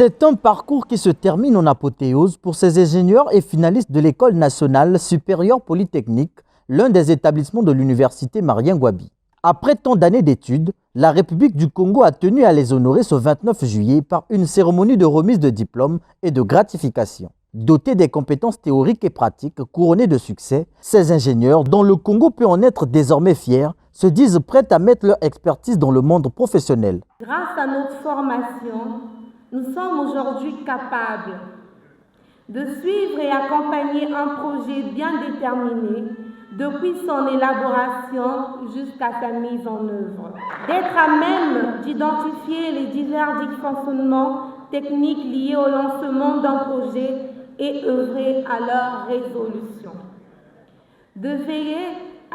C'est un parcours qui se termine en apothéose pour ces ingénieurs et finalistes de l'École nationale supérieure polytechnique, l'un des établissements de l'université Marien Ngouabi. Après tant d'années d'études, la République du Congo a tenu à les honorer ce 29 juillet par une cérémonie de remise de diplômes et de gratification. Dotés des compétences théoriques et pratiques couronnées de succès, ces ingénieurs, dont le Congo peut en être désormais fier, se disent prêts à mettre leur expertise dans le monde professionnel. Grâce à notre formation, nous sommes aujourd'hui capables de suivre et accompagner un projet bien déterminé depuis son élaboration jusqu'à sa mise en œuvre. D'être à même d'identifier les divers dysfonctionnements techniques liés au lancement d'un projet et œuvrer à leur résolution. De veiller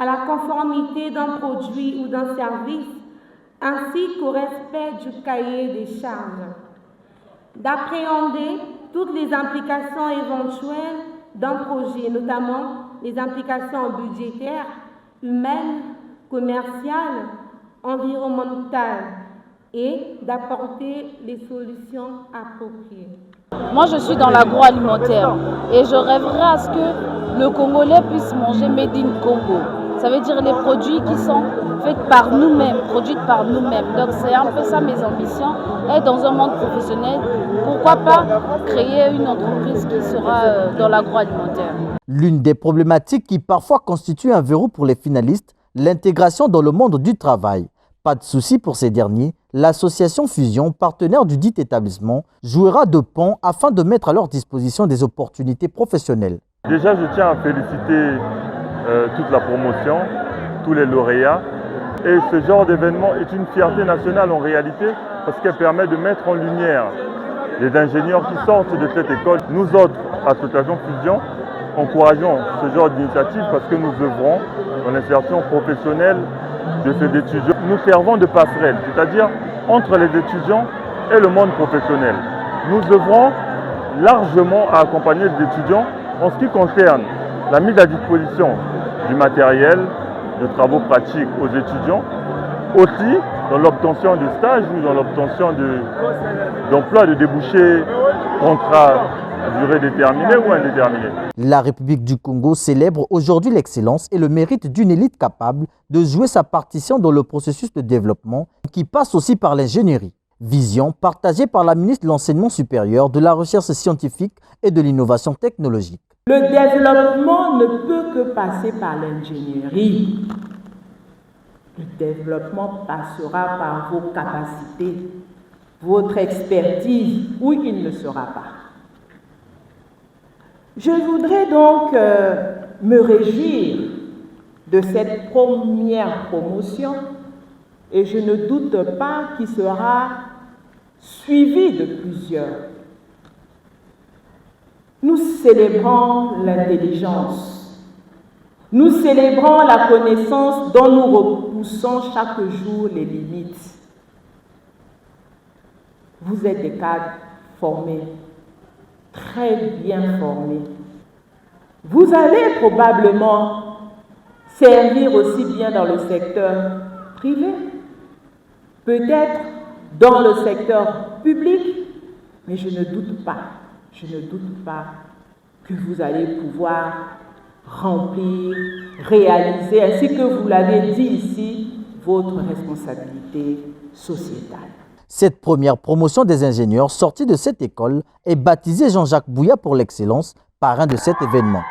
à la conformité d'un produit ou d'un service ainsi qu'au respect du cahier des charges. D'appréhender toutes les implications éventuelles d'un projet, notamment les implications budgétaires, humaines, commerciales, environnementales, et d'apporter les solutions appropriées. Moi, je suis dans l'agroalimentaire et je rêverais à ce que le Congolais puisse manger Made in Congo. Ça veut dire les produits qui sont faits par nous-mêmes, produits par nous-mêmes. Donc c'est un peu ça mes ambitions. Et dans un monde professionnel, pourquoi pas créer une entreprise qui sera dans l'agroalimentaire. L'une des problématiques qui parfois constitue un verrou pour les finalistes, l'intégration dans le monde du travail. Pas de souci pour ces derniers, l'association Fusion, partenaire du dit établissement, jouera de pont afin de mettre à leur disposition des opportunités professionnelles. Déjà, je tiens à féliciter toute la promotion, tous les lauréats. Et ce genre d'événement est une fierté nationale en réalité parce qu'elle permet de mettre en lumière les ingénieurs qui sortent de cette école. Nous autres, association Fusion, encourageons ce genre d'initiative parce que nous œuvrons dans l'insertion professionnelle de ces étudiants. Nous servons de passerelle, c'est-à-dire entre les étudiants et le monde professionnel. Nous œuvrons largement à accompagner les étudiants en ce qui concerne la mise à disposition du matériel, de travaux pratiques aux étudiants, aussi dans l'obtention de stages ou dans l'obtention d'emplois, de débouchés, contrats à durée déterminée ou indéterminée. La République du Congo célèbre aujourd'hui l'excellence et le mérite d'une élite capable de jouer sa partition dans le processus de développement qui passe aussi par l'ingénierie. Vision partagée par la ministre de l'Enseignement supérieur, de la Recherche scientifique et de l'Innovation technologique. Le développement ne peut que passer par l'ingénierie. Le développement passera par vos capacités, votre expertise, ou il ne sera pas. Je voudrais donc me réjouir de cette première promotion et je ne doute pas qu'il sera suivi de plusieurs. Nous célébrons l'intelligence, nous célébrons la connaissance dont nous repoussons chaque jour les limites. Vous êtes des cadres formés, très bien formés. Vous allez probablement servir aussi bien dans le secteur privé, peut-être dans le secteur public, mais je ne doute pas que vous allez pouvoir remplir, réaliser, ainsi que vous l'avez dit ici, votre responsabilité sociétale. Cette première promotion des ingénieurs sortis de cette école est baptisée Jean-Jacques Bouya pour l'excellence, parrain de cet événement.